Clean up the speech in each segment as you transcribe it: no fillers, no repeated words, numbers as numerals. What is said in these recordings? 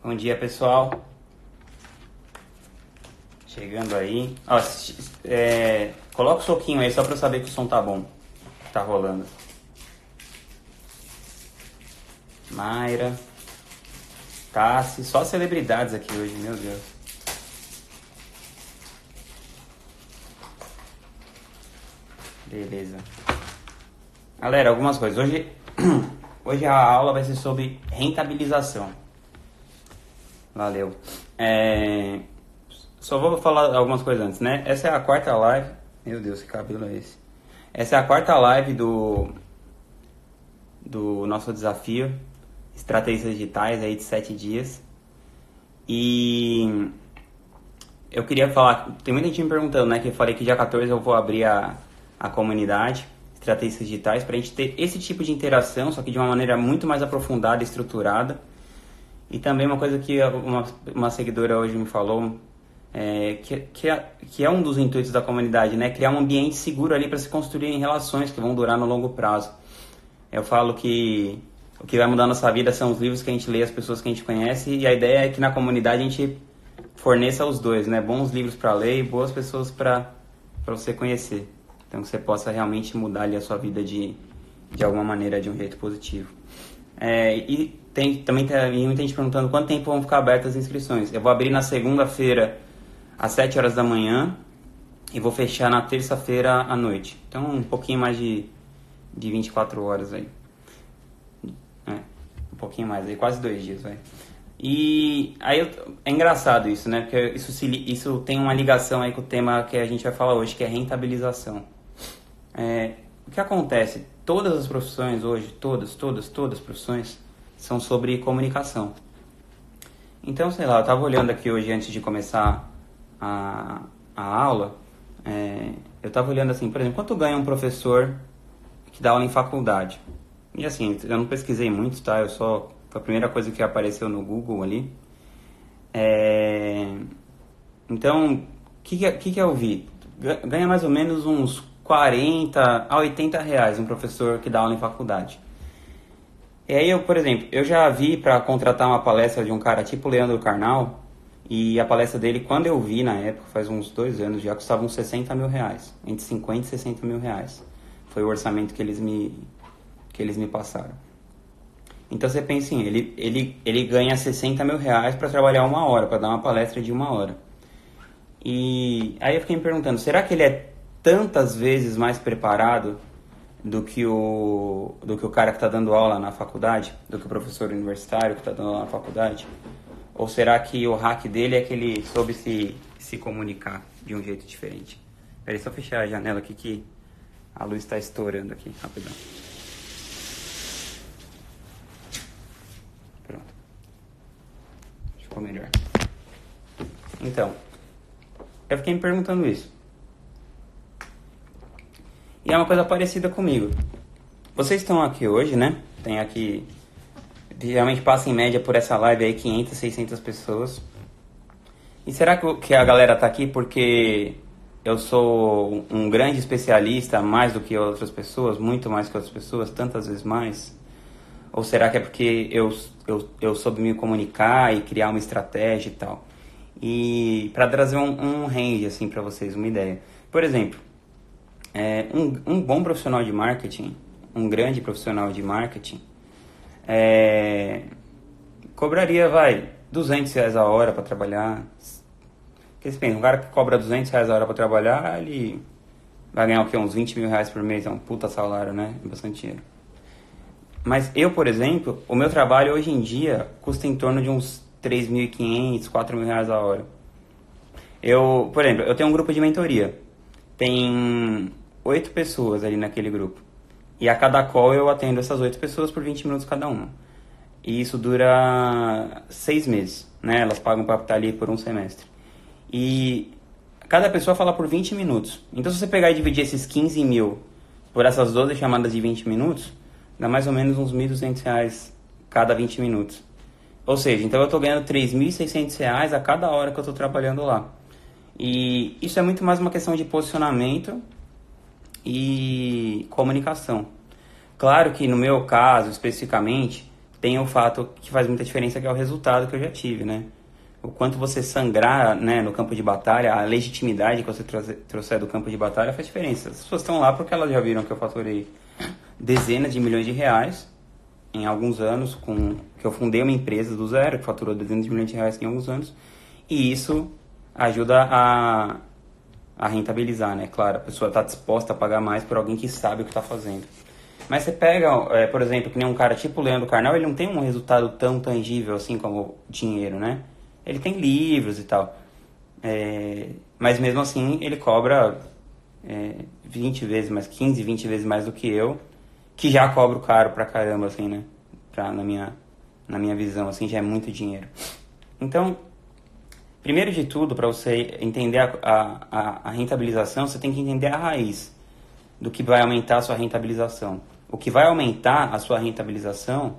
Bom dia, pessoal. Chegando aí. Ó, coloca o soquinho aí só pra eu saber que o som tá bom. Tá rolando. Mayra. Tassi. Só celebridades aqui hoje, meu Deus. Beleza. Galera, algumas coisas. Hoje a aula vai ser sobre rentabilização. Valeu. Só vou falar algumas coisas antes, né? Essa é a quarta live. Meu Deus, que cabelo é esse? Essa é a quarta live do nosso desafio Estratégias Digitais aí de 7 dias. E eu queria falar, tem muita gente me perguntando, né? Que eu falei que dia 14 eu vou abrir a comunidade Estratégias Digitais pra gente ter esse tipo de interação, só que de uma maneira muito mais aprofundada e estruturada. E também uma coisa que uma seguidora hoje me falou, que é um dos intuitos da comunidade, né? Criar um ambiente seguro ali para se construir relações que vão durar no longo prazo. Eu falo que o que vai mudar a nossa vida são os livros que a gente lê, as pessoas que a gente conhece, e a ideia é que na comunidade a gente forneça os dois, né? Bons livros para ler e boas pessoas para você conhecer. Então que você possa realmente mudar ali a sua vida de alguma maneira, de um jeito positivo. E também tem muita gente perguntando quanto tempo vão ficar abertas as inscrições. Eu vou abrir na segunda-feira às 7 horas da manhã e vou fechar na terça-feira à noite. Então um pouquinho mais de 24 horas aí. Um pouquinho mais aí, quase 2 dias, vai. E aí é engraçado isso, né? Porque isso tem uma ligação aí com o tema que a gente vai falar hoje, que é rentabilização. O que acontece? Todas as profissões hoje, todas as profissões são sobre comunicação. Então, sei lá, eu tava olhando aqui hoje antes de começar a aula, eu tava olhando assim, por exemplo, quanto ganha um professor que dá aula em faculdade? E assim, eu não pesquisei muito, tá? Foi a primeira coisa que apareceu no Google ali. Então, o que eu vi? Ganha mais ou menos uns 40 a 80 reais um professor que dá aula em faculdade. E aí, por exemplo, eu já vi para contratar uma palestra de um cara tipo Leandro Carnal, e a palestra dele, quando eu vi na época, faz uns 2 anos, já custava uns 60 mil reais, entre 50 e 60 mil reais. Foi o orçamento que eles me passaram. Então você pensa assim, ele ganha 60 mil reais para trabalhar 1 hora, para dar uma palestra de 1 hora. E aí eu fiquei me perguntando, será que ele é tantas vezes mais preparado do que o cara que está dando aula na faculdade, do que o professor universitário que está dando aula na faculdade? Ou será que o hack dele é que ele soube se comunicar de um jeito diferente? Peraí, só fechar a janela aqui que a luz está estourando aqui, rapidão. Pronto. Ficou melhor. Então, eu fiquei me perguntando isso. E é uma coisa parecida comigo. Vocês estão aqui hoje, né? Tem aqui... Geralmente passa em média por essa live aí 500, 600 pessoas. E será que a galera tá aqui porque eu sou um grande especialista, mais do que outras pessoas, muito mais que outras pessoas, tantas vezes mais? Ou será que é porque eu soube me comunicar e criar uma estratégia e tal? E para trazer um range assim para vocês, uma ideia. Por exemplo, um bom profissional de marketing, um grande profissional de marketing, cobraria, R$200 a hora para trabalhar. Porque você pensa, um cara que cobra R$200 a hora para trabalhar, ele vai ganhar o quê? Uns 20 mil reais por mês, é um puta salário, né? É bastante dinheiro. Mas eu, por exemplo, o meu trabalho hoje em dia custa em torno de uns 3.500, 4 mil reais a hora. Por exemplo, eu tenho um grupo de mentoria. Tem 8 pessoas ali naquele grupo. E a cada call eu atendo essas 8 pessoas por 20 minutos cada uma. E isso dura 6 meses, né? Elas pagam para estar ali por um semestre. E cada pessoa fala por 20 minutos. Então se você pegar e dividir esses 15 mil por essas 12 chamadas de 20 minutos, dá mais ou menos uns R$1.200 cada 20 minutos. Ou seja, então eu estou ganhando R$3.600 a cada hora que eu estou trabalhando lá. E isso é muito mais uma questão de posicionamento e comunicação. Claro que no meu caso, especificamente, tem o fato que faz muita diferença, que é o resultado que eu já tive, né? O quanto você sangrar, né, no campo de batalha, a legitimidade que você trouxer do campo de batalha faz diferença. As pessoas estão lá porque elas já viram que eu faturei dezenas de milhões de reais em alguns anos, que eu fundei uma empresa do zero, que faturou dezenas de milhões de reais em alguns anos, e isso ajuda a rentabilizar, né? Claro, a pessoa está disposta a pagar mais por alguém que sabe o que está fazendo. Mas você pega, por exemplo, que nem um cara tipo o Leandro Carnal, ele não tem um resultado tão tangível assim como dinheiro, né? Ele tem livros e tal. Mas mesmo assim, ele cobra 20 vezes mais, 15, 20 vezes mais do que eu, que já cobro caro pra caramba, assim, né? Na minha visão, assim, já é muito dinheiro. Então, primeiro de tudo, para você entender a rentabilização, você tem que entender a raiz do que vai aumentar a sua rentabilização. O que vai aumentar a sua rentabilização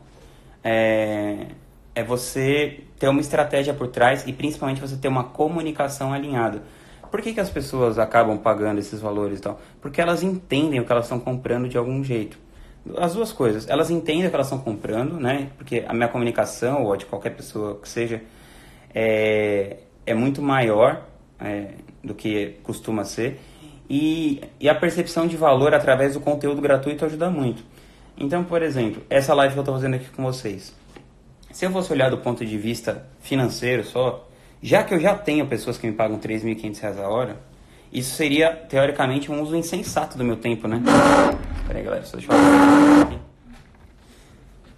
é você ter uma estratégia por trás e principalmente você ter uma comunicação alinhada. Por que as pessoas acabam pagando esses valores e tal? Porque elas entendem o que elas estão comprando de algum jeito. As duas coisas. Elas entendem o que elas estão comprando, né? Porque a minha comunicação, ou de qualquer pessoa que seja, é muito maior do que costuma ser. E a percepção de valor através do conteúdo gratuito ajuda muito. Então, por exemplo, essa live que eu estou fazendo aqui com vocês. Se eu fosse olhar do ponto de vista financeiro só, já que eu já tenho pessoas que me pagam R$3.500 a hora, isso seria, teoricamente, um uso insensato do meu tempo, né? Espera aí, galera, só deixa eu falar aqui.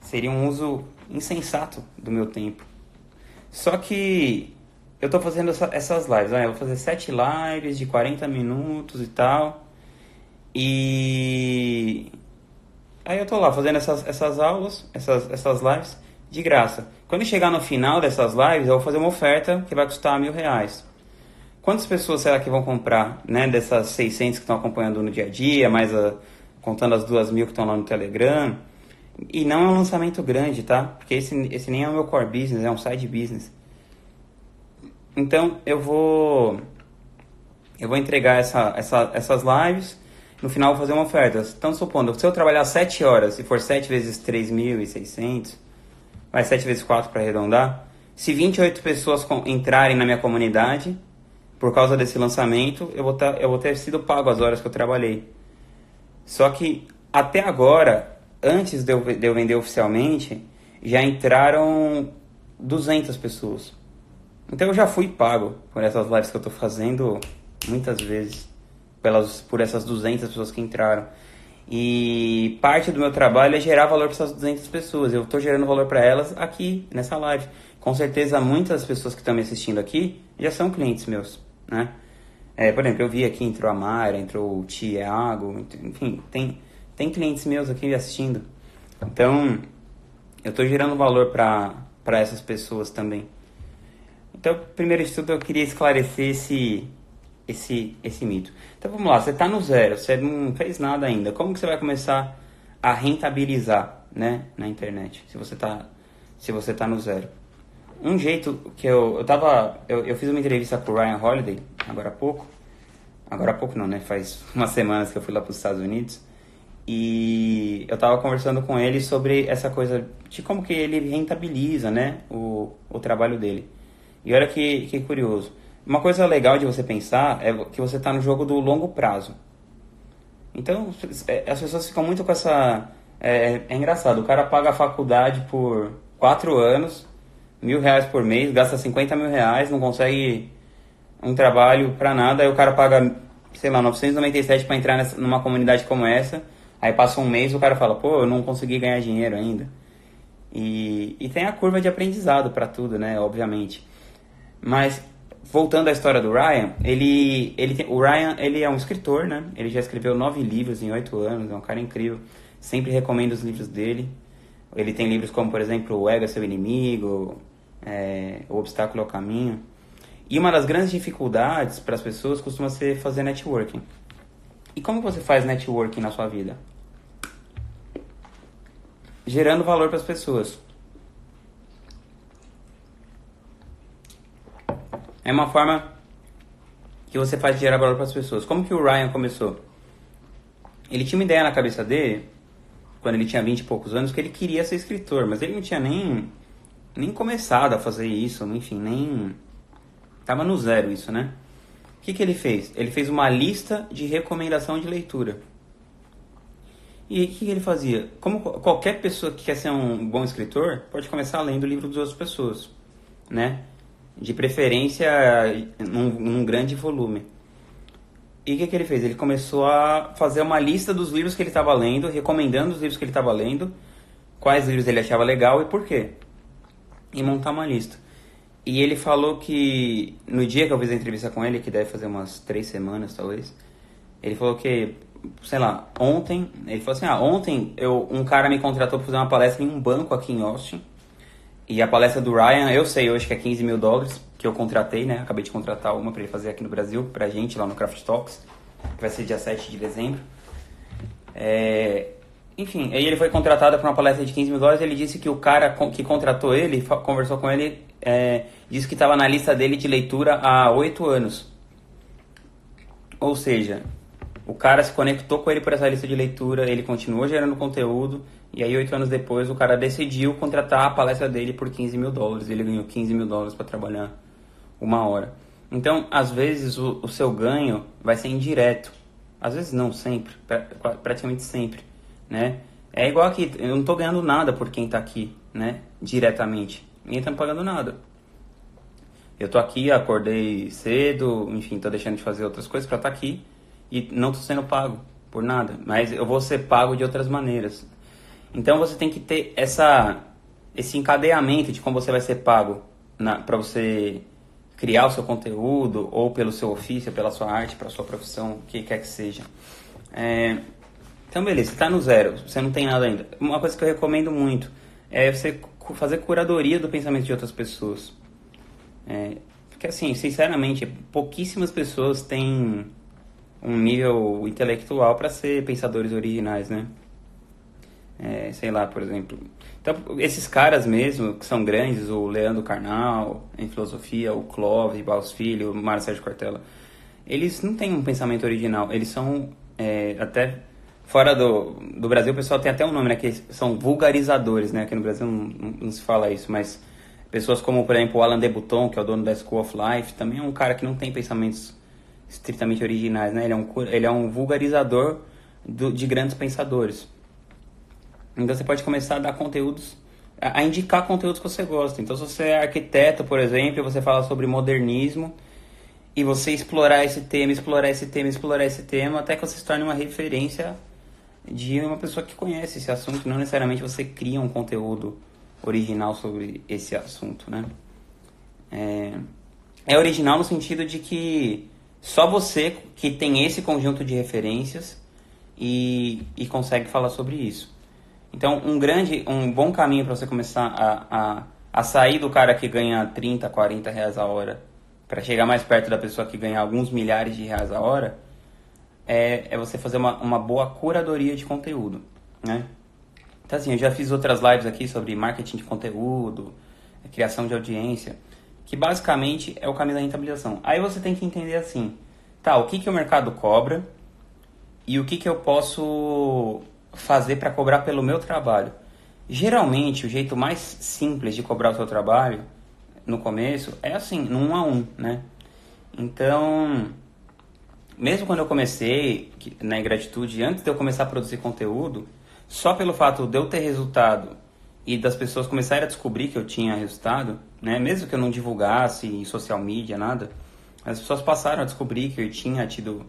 Seria um uso insensato do meu tempo. Só que eu tô fazendo essas lives, né? Eu vou fazer 7 lives de 40 minutos e tal. E aí eu tô lá fazendo essas aulas, essas lives de graça. Quando chegar no final dessas lives, eu vou fazer uma oferta que vai custar R$1.000. Quantas pessoas será que vão comprar, né? Dessas 600 que estão acompanhando no dia a dia, mais contando as 2.000 que estão lá no Telegram. E não é um lançamento grande, tá? Porque esse nem é o meu core business, é um side business. Então, eu vou entregar essas lives. No final, eu vou fazer uma oferta. Então, supondo, se eu trabalhar 7 horas e for 7 vezes 3.600, vai 7 vezes 4 para arredondar. Se 28 pessoas entrarem na minha comunidade, por causa desse lançamento, eu vou ter sido pago as horas que eu trabalhei. Só que, até agora, antes de eu vender oficialmente, já entraram 200 pessoas. Então eu já fui pago por essas lives que eu tô fazendo muitas vezes, por essas 200 pessoas que entraram. E parte do meu trabalho é gerar valor para essas 200 pessoas. Eu tô gerando valor para elas aqui, nessa live. Com certeza muitas pessoas que estão me assistindo aqui já são clientes meus, né? Por exemplo, eu vi aqui, entrou a Mayra, entrou o Thiago, enfim, tem clientes meus aqui assistindo. Então, eu tô gerando valor para essas pessoas também. Então, primeiro de tudo, eu queria esclarecer esse mito. Então, vamos lá, você está no zero, você não fez nada ainda. Como que você vai começar a rentabilizar, né, na internet, se você tá no zero? Um jeito que eu fiz uma entrevista com o Ryan Holiday, agora há pouco não, né, faz umas semanas que eu fui lá para os Estados Unidos, e eu estava conversando com ele sobre essa coisa de como que ele rentabiliza, né, o trabalho dele. E olha que curioso. Uma coisa legal de você pensar é que você está no jogo do longo prazo. Então, as pessoas ficam muito com essa... É engraçado, o cara paga a faculdade por 4 anos, R$1.000 por mês, gasta R$50.000, não consegue um trabalho pra nada, aí o cara paga, sei lá, 997 para entrar numa comunidade como essa, aí passa um mês e o cara fala, pô, eu não consegui ganhar dinheiro ainda. E tem a curva de aprendizado pra tudo, né, obviamente. Mas, voltando à história do Ryan, o Ryan, ele é um escritor, né? Ele já escreveu 9 livros em 8 anos, é um cara incrível. Sempre recomendo os livros dele. Ele tem livros como, por exemplo, O Ego é Seu Inimigo, O Obstáculo é o Caminho. E uma das grandes dificuldades para as pessoas costuma ser fazer networking. E como você faz networking na sua vida? Gerando valor para as pessoas. É uma forma que você faz de gerar valor para as pessoas. Como que o Ryan começou? Ele tinha uma ideia na cabeça dele quando ele tinha 20 e poucos anos, que ele queria ser escritor, mas ele não tinha nem começado a fazer isso, enfim, nem... Tava no zero isso, né? O que ele fez? Ele fez uma lista de recomendação de leitura. E o que ele fazia? Como qualquer pessoa que quer ser um bom escritor, pode começar lendo o livro das outras pessoas, né? De preferência num grande volume. E o que ele fez? Ele começou a fazer uma lista dos livros que ele estava lendo, recomendando os livros que ele estava lendo, quais livros ele achava legal e por quê. E montar uma lista. E ele falou que, no dia que eu fiz a entrevista com ele, que deve fazer umas 3 semanas talvez, ele falou que, sei lá, ontem, ele falou assim, ontem um cara me contratou para fazer uma palestra em um banco aqui em Austin, e a palestra do Ryan, eu sei hoje que é $15 mil, que eu contratei, né, acabei de contratar uma para ele fazer aqui no Brasil, pra gente, lá no Craft Talks, que vai ser dia 7 de dezembro. Enfim, aí ele foi contratado para uma palestra de $15 mil, ele disse que o cara que contratou ele, conversou com ele, disse que estava na lista dele de leitura há 8 anos. Ou seja, o cara se conectou com ele por essa lista de leitura, ele continuou gerando conteúdo, e aí 8 anos depois o cara decidiu contratar a palestra dele por $15 mil. Ele ganhou $15 mil para trabalhar 1 hora. Então, às vezes, o seu ganho vai ser indireto. Às vezes não, sempre. Praticamente sempre, né? É igual aqui, eu não tô ganhando nada por quem tá aqui, né? Diretamente. Ninguém tá me pagando nada. Eu tô aqui, acordei cedo, enfim, tô deixando de fazer outras coisas pra estar aqui e não tô sendo pago por nada. Mas eu vou ser pago de outras maneiras. Então você tem que ter esse encadeamento de como você vai ser pago pra você criar o seu conteúdo, ou pelo seu ofício, pela sua arte, pela sua profissão, o que quer que seja. Então, beleza, você está no zero, você não tem nada ainda. Uma coisa que eu recomendo muito é você fazer curadoria do pensamento de outras pessoas. Porque, assim, sinceramente, pouquíssimas pessoas têm um nível intelectual para ser pensadores originais, né? Sei lá, por exemplo. Então, esses caras mesmo, que são grandes, o Leandro Carnal, em filosofia, o Clóvis Barros Filho, o Mário Sérgio Cortella, eles não têm um pensamento original, eles são, até fora do Brasil, o pessoal tem até um nome, né, que são vulgarizadores, né, aqui no Brasil não se fala isso, mas pessoas como, por exemplo, o Alain de Botton, que é o dono da School of Life, também é um cara que não tem pensamentos estritamente originais, né, ele é um vulgarizador de grandes pensadores. Então você pode começar a dar conteúdos, a indicar conteúdos que você gosta. Então se você é arquiteto, por exemplo, e você fala sobre modernismo, e você explorar esse tema, até que você se torne uma referência de uma pessoa que conhece esse assunto, não necessariamente você cria um conteúdo original sobre esse assunto, né? É original no sentido de que só você que tem esse conjunto de referências e consegue falar sobre isso. Então, um bom caminho para você começar a sair do cara que ganha 30, 40 reais a hora para chegar mais perto da pessoa que ganha alguns milhares de reais a hora é você fazer uma boa curadoria de conteúdo, né? Então, assim, eu já fiz outras lives aqui sobre marketing de conteúdo, criação de audiência, que basicamente é o caminho da rentabilização. Aí você tem que entender assim, o que o mercado cobra e o que eu posso fazer para cobrar pelo meu trabalho. Geralmente, o jeito mais simples de cobrar o seu trabalho no começo é assim, no 1 a 1, né? Então, mesmo quando eu comecei na Ingratitude, antes de eu começar a produzir conteúdo, só pelo fato de eu ter resultado e das pessoas começarem a descobrir que eu tinha resultado, né? Mesmo que eu não divulgasse em social media, nada, as pessoas passaram a descobrir que eu tinha tido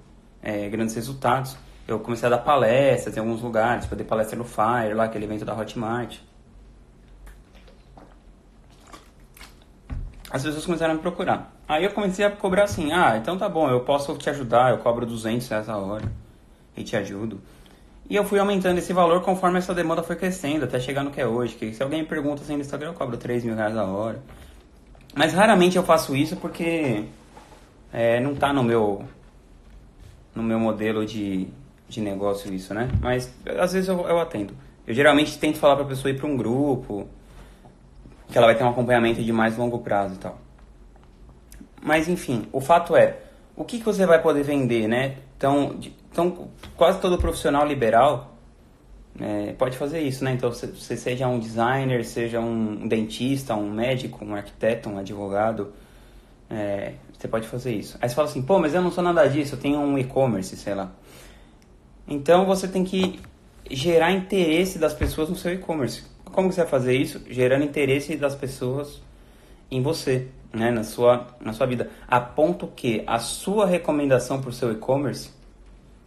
grandes resultados. Eu comecei a dar palestras em alguns lugares, dei palestra no Fire, lá, aquele evento da Hotmart. As pessoas começaram a me procurar. Aí eu comecei a cobrar assim, então tá bom, eu posso te ajudar, eu cobro 200 reais a hora e te ajudo. E eu fui aumentando esse valor conforme essa demanda foi crescendo, até chegar no que é hoje. Que se alguém me pergunta assim no Instagram, eu cobro 3 mil reais a hora. Mas raramente eu faço isso porque não tá no meu modelo de negócio isso, né? Mas às vezes eu atendo. Eu geralmente tento falar pra pessoa ir pra um grupo, que ela vai ter um acompanhamento de mais longo prazo e tal. Mas enfim, o fato é, o que você vai poder vender, né? Então quase todo profissional liberal, Pode fazer isso, né? Então, você seja um designer, seja um dentista, um médico, um arquiteto, um advogado, você pode fazer isso. Aí você fala assim, pô, mas eu não sou nada disso, eu tenho um e-commerce, sei lá. Então, você tem que gerar interesse das pessoas no seu e-commerce. Como que você vai fazer isso? Gerando interesse das pessoas em você, né? Na sua vida. A ponto que a sua recomendação para o seu e-commerce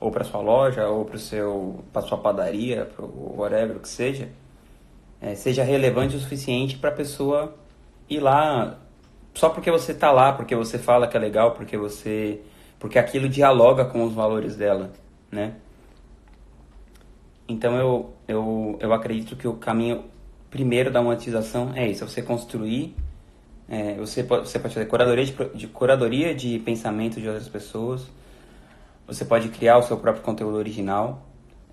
ou para sua loja, ou para sua padaria, para whatever que seja, seja relevante o suficiente para a pessoa ir lá só porque você tá lá, porque você fala que é legal, porque aquilo dialoga com os valores dela, né? Então eu acredito que o caminho primeiro da monetização é isso, é você construir, você pode fazer curadoria de pensamento de outras pessoas. Você pode criar o seu próprio conteúdo original.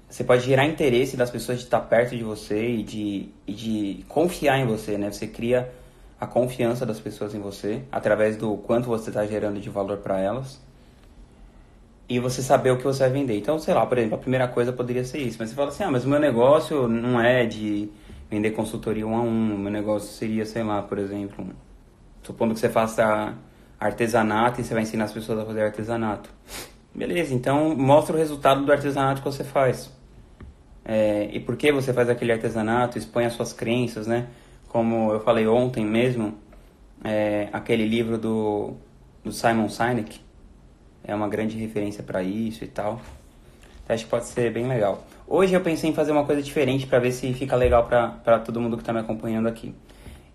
Você pode gerar interesse das pessoas de estar perto de você e de confiar em você, né? Você cria a confiança das pessoas em você através do quanto você está gerando de valor para elas. E você saber o que você vai vender. Então, sei lá, por exemplo, a primeira coisa poderia ser isso. Mas você fala assim, mas o meu negócio não é de vender consultoria 1 a 1. O meu negócio seria, sei lá, por exemplo, supondo que você faça artesanato e você vai ensinar as pessoas a fazer artesanato. Beleza, então mostra o resultado do artesanato que você faz. E por que você faz aquele artesanato, expõe as suas crenças, né? Como eu falei ontem mesmo, aquele livro do Simon Sinek é uma grande referência para isso e tal. Então, acho que pode ser bem legal. Hoje eu pensei em fazer uma coisa diferente para ver se fica legal para todo mundo que está me acompanhando aqui.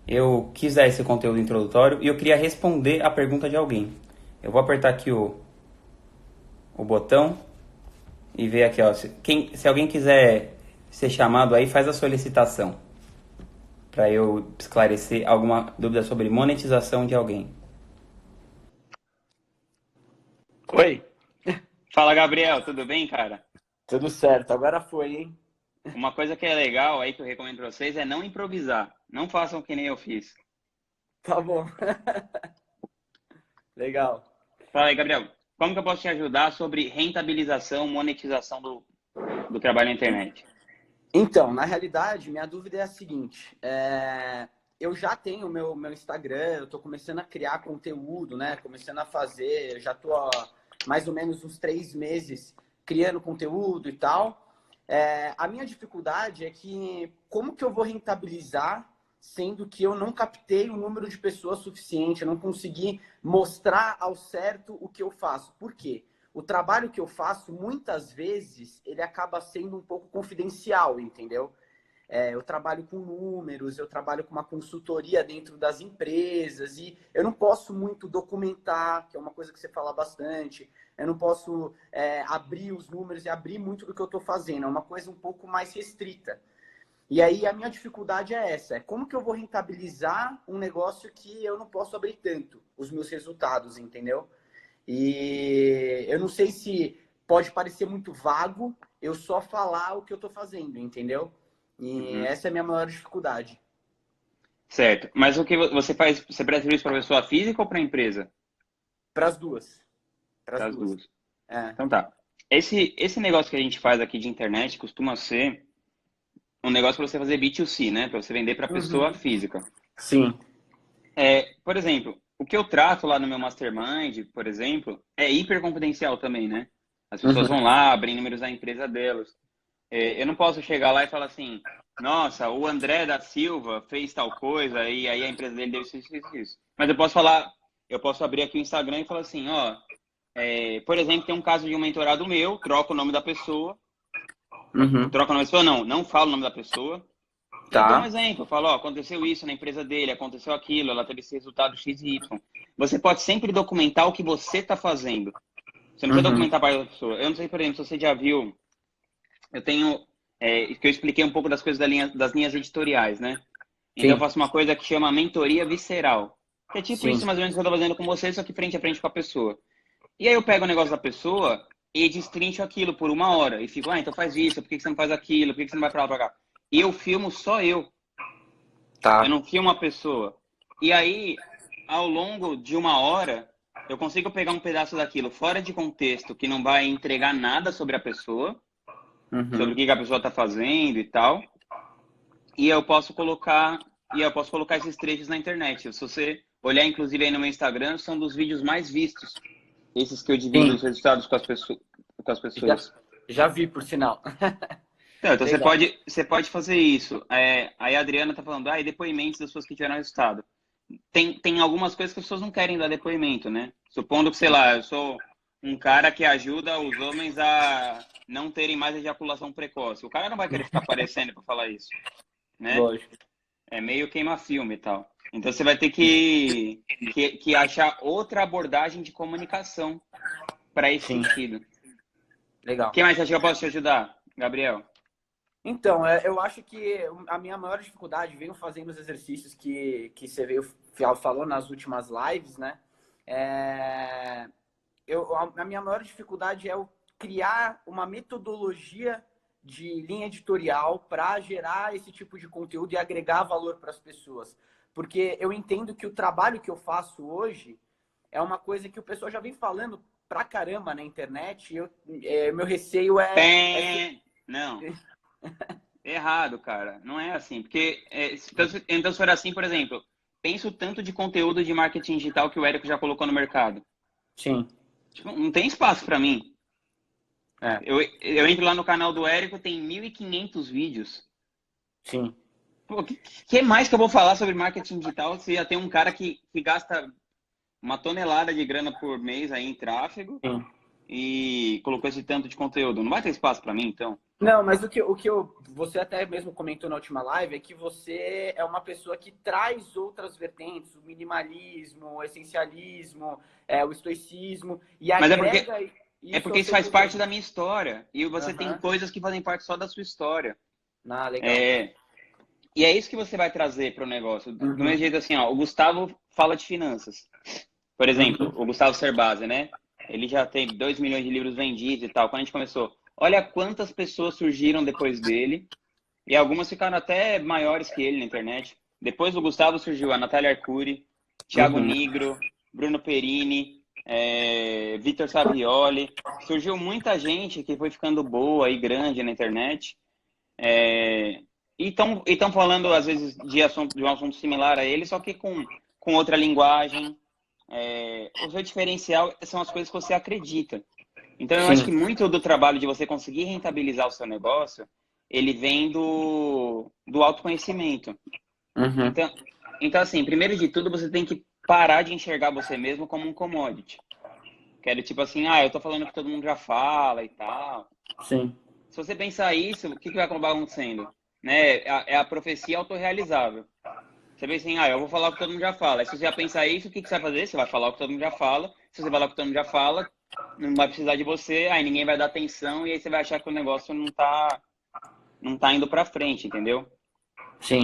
Eu quis dar esse conteúdo introdutório e eu queria responder a pergunta de alguém. Eu vou apertar aqui o botão e ver aqui, ó, se alguém quiser ser chamado aí, faz a solicitação para eu esclarecer alguma dúvida sobre monetização de alguém. Oi, Fala, Gabriel, tudo bem, cara? tudo certo. Agora foi, hein? Uma coisa que é legal aí que eu recomendo para vocês é não improvisar. Não façam que nem eu fiz. Tá bom. Legal. Fala aí, Gabriel. Como que eu posso te ajudar sobre rentabilização, monetização do trabalho na internet? Então, na realidade, minha dúvida é a seguinte: eu já tenho meu Instagram, eu estou começando a criar conteúdo, né? Começando a fazer, eu já estou há mais ou menos uns 3 meses criando conteúdo e tal. A minha dificuldade é que como que eu vou rentabilizar, sendo que eu não captei o número de pessoas suficiente, eu não consegui mostrar ao certo o que eu faço. Por quê? O trabalho que eu faço, muitas vezes, ele acaba sendo um pouco confidencial, entendeu? Eu trabalho com números, eu trabalho com uma consultoria dentro das empresas e eu não posso muito documentar, que é uma coisa que você fala bastante. Eu não posso abrir os números e abrir muito do que eu estou fazendo. É uma coisa um pouco mais restrita. E aí a minha dificuldade é essa, é como que eu vou rentabilizar um negócio que eu não posso abrir tanto os meus resultados, entendeu? E eu não sei se pode parecer muito vago eu só falar o que eu estou fazendo, entendeu? E Uhum. essa é a minha maior dificuldade. Certo. Mas o que você faz? Você prefere isso para pessoa física ou para empresa? Para as duas. Para as Para as duas. duas. É. Então tá. Esse negócio que a gente faz aqui de internet costuma ser um negócio para você fazer B2C, né? Para você vender para pessoa Uhum. física. Sim. Por exemplo, o que eu trato lá no meu mastermind, por exemplo, é hiper confidencial também, né? As pessoas vão Uhum. lá, abrem números da empresa delas. Eu não posso chegar lá e falar assim, nossa, o André da Silva fez tal coisa e aí a empresa dele deu isso, isso, isso, isso. Mas eu posso abrir aqui o Instagram e falar assim, ó, por exemplo, tem um caso de um mentorado meu, troco o nome da pessoa, Uhum. troca o nome da pessoa, não falo o nome da pessoa, e dou um Tá. exemplo, falo, ó, aconteceu isso na empresa dele, aconteceu aquilo, ela teve esse resultado X e Y. Você pode sempre documentar o que você está fazendo. Você não precisa Uhum. documentar para a pessoa. Eu não sei, por exemplo, se você já viu, eu tenho, que eu expliquei um pouco das coisas das linhas editoriais, né? Então eu Sim. faço uma coisa que chama mentoria visceral. Que é tipo Sim. isso mais ou menos que eu estou fazendo com você, só que frente a frente com a pessoa. E aí eu pego o negócio da pessoa e destrincho aquilo por 1 hora. E fico, então faz isso, por que você não faz aquilo, por que você não vai pra lá, pra cá? E eu filmo só eu. Eu Tá. não filmo a pessoa. E aí, ao longo de 1 hora, eu consigo pegar um pedaço daquilo fora de contexto que não vai entregar nada sobre a pessoa. sobre o Uhum. que a pessoa está fazendo e tal. E eu posso colocar, esses trechos na internet. Se você olhar, inclusive, aí no meu Instagram, são dos vídeos mais vistos. Esses que eu divido Sim, os resultados com as já, pessoas. já vi, por sinal. Então Legal. você pode fazer isso. Aí a Adriana está falando, depoimentos das pessoas que tiveram resultado. Tem algumas coisas que as pessoas não querem dar depoimento, né? Supondo que, sei lá, eu sou um cara que ajuda os homens a não terem mais ejaculação precoce. O cara não vai querer ficar aparecendo para falar isso, né? Lógico. É meio queima-filme e tal. Então você vai ter que achar outra abordagem de comunicação para esse Sim, sentido. O legal. que mais você acha que eu posso te ajudar, Gabriel? Então, eu acho que a minha maior dificuldade, venho fazendo os exercícios que você falou nas últimas lives, né? É, a minha maior dificuldade é eu criar uma metodologia de linha editorial para gerar esse tipo de conteúdo e agregar valor para as pessoas. Porque eu entendo que o trabalho que eu faço hoje é uma coisa que o pessoal já vem falando pra caramba na internet. Meu receio Não, errado, cara. Não é assim. Porque, então, se for assim, por exemplo, pensa o tanto de conteúdo de marketing digital que o Érico já colocou no mercado. Sim, Tipo, não tem espaço para mim. é, Eu entro lá no canal do Érico, tem 1.500 vídeos. sim, Pô, que mais que eu vou falar sobre marketing digital se já tem um cara que gasta uma tonelada de grana por mês aí em tráfego sim. e colocou esse tanto de conteúdo? Não vai ter espaço para mim, então? Não, mas você até mesmo comentou na última live é que você é uma pessoa que traz outras vertentes, o minimalismo, o essencialismo, o estoicismo, e Mas agrega é isso porque ao isso seu faz parte conteúdo. da minha história. E você tem Aham. coisas que fazem parte só da sua história. Ah, legal. É, e é isso que você vai trazer para o negócio. Do mesmo Uhum. jeito assim, ó, o Gustavo fala de finanças. Por exemplo, Uhum. o Gustavo Cerbasi, né? Ele já tem 2 milhões de livros vendidos e tal. Quando a gente começou, olha quantas pessoas surgiram depois dele. E algumas ficaram até maiores que ele na internet. Depois do Gustavo surgiu a Natália Arcuri, Thiago Uhum. Nigro, Bruno Perini, Vitor Savioli. Surgiu muita gente que foi ficando boa e grande na internet. É, e estão falando, às vezes, de um assunto similar a ele, só que com outra linguagem. O seu diferencial são as coisas que você acredita. Então, eu acho Sim. que muito do trabalho de você conseguir rentabilizar o seu negócio, ele vem do autoconhecimento. Uhum. Então, assim, primeiro de tudo, você tem que parar de enxergar você mesmo como um commodity. Que é do tipo assim, eu tô falando que todo mundo já fala e tal. Sim. Se você pensar isso, o que vai acabar acontecendo? Né? É a profecia autorrealizável. Você pensa assim, eu vou falar o que todo mundo já fala. Aí se você já pensar isso, o que você vai fazer? Você vai falar o que todo mundo já fala. Se você falar o que todo mundo já fala, não vai precisar de você, aí ninguém vai dar atenção e aí você vai achar que o negócio não tá indo pra frente, entendeu? Sim.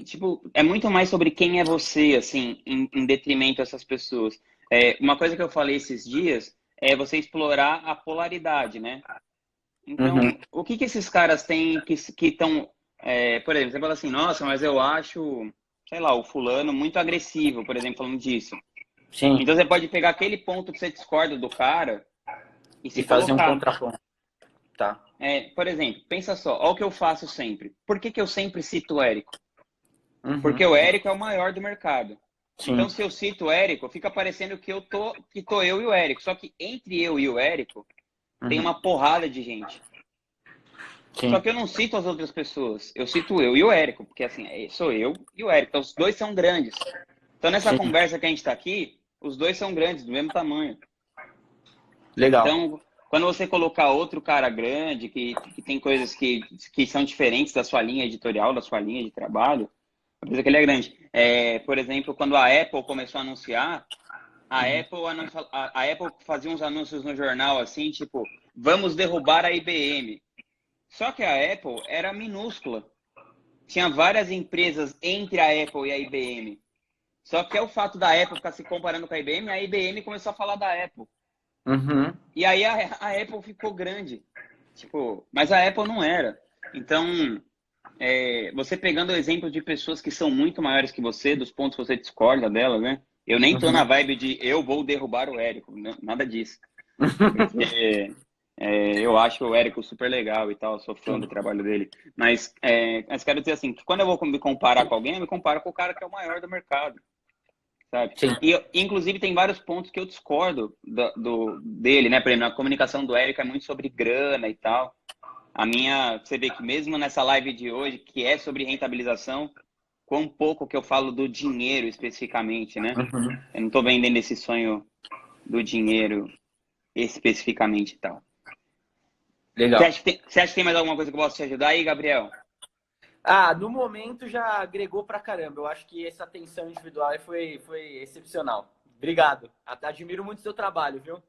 Tipo, é muito mais sobre quem é você, assim, em detrimento dessas pessoas. Uma coisa que eu falei esses dias é você explorar a polaridade, né? Uhum. Então, o que esses caras têm que estão. Por exemplo, você fala assim, nossa, mas eu acho, sei lá, o fulano muito agressivo, por exemplo, falando disso. Sim. Então, você pode pegar aquele ponto que você discorda do cara e E se fazer um colocar. contraponto. Tá. Por exemplo, pensa só, olha o que eu faço sempre. Por que eu sempre cito o Érico? Uhum. Porque o Érico é o maior do mercado. Então, Sim. se eu cito o Érico, fica parecendo que tô eu e o Érico. Só que entre eu e o Érico tem Uhum. uma porrada de gente. Só Sim. que eu não cito as outras pessoas. Eu cito eu e o Érico, porque assim, sou eu e o Érico. Então, os dois são grandes. Então, nessa Sim. conversa que a gente está aqui, os dois são grandes, do mesmo tamanho. Legal. Então, quando você colocar outro cara grande, que tem coisas que são diferentes da sua linha editorial, da sua linha de trabalho, por isso que ele é grande. Por exemplo, quando a Apple começou a anunciar, Uhum. a Apple fazia uns anúncios no jornal assim, tipo, vamos derrubar a IBM. Só que a Apple era minúscula. Tinha várias empresas entre a Apple e a IBM. Só que é o fato da Apple ficar se comparando com a IBM começou a falar da Apple. Uhum. E aí a Apple ficou grande. Tipo, mas a Apple não era. Então, você pegando o exemplo de pessoas que são muito maiores que você, dos pontos que você discorda delas, né? Eu nem tô na Uhum. vibe de eu vou derrubar o Érico, né? Nada disso. Porque Eu acho o Érico super legal e tal, sou fã do trabalho dele. Mas quero dizer assim, que quando eu vou me comparar com alguém, eu me comparo com o cara que é o maior do mercado, sabe? Sim. Inclusive, tem vários pontos que eu discordo dele, né? Por exemplo, a comunicação do Érico é muito sobre grana e tal. Você vê que mesmo nessa live de hoje, que é sobre rentabilização, quão pouco que eu falo do dinheiro especificamente, né? Uhum. Eu não tô vendendo esse sonho do dinheiro especificamente e tal. Você Legal. acha que tem mais alguma coisa que eu possa te ajudar aí, Gabriel? No momento já agregou pra caramba. Eu acho que essa atenção individual aí foi excepcional. Obrigado. Admiro muito o seu trabalho, viu?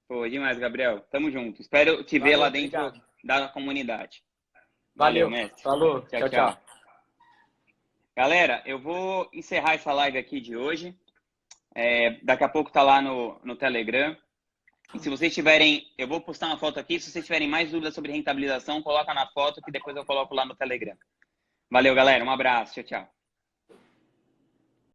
Pô, demais, Gabriel. Tamo junto. Espero te ver Valeu, lá dentro obrigado. da comunidade. Valeu, Valeu. mestre. Falou. Tchau, Tchau, tchau. tchau. Galera, eu vou encerrar essa live aqui de hoje. Daqui a pouco tá lá no Telegram. E se vocês tiverem, eu vou postar uma foto aqui. Se vocês tiverem mais dúvidas sobre rentabilização, coloca na foto que depois eu coloco lá no Telegram. Valeu, galera. Um abraço. Tchau, tchau.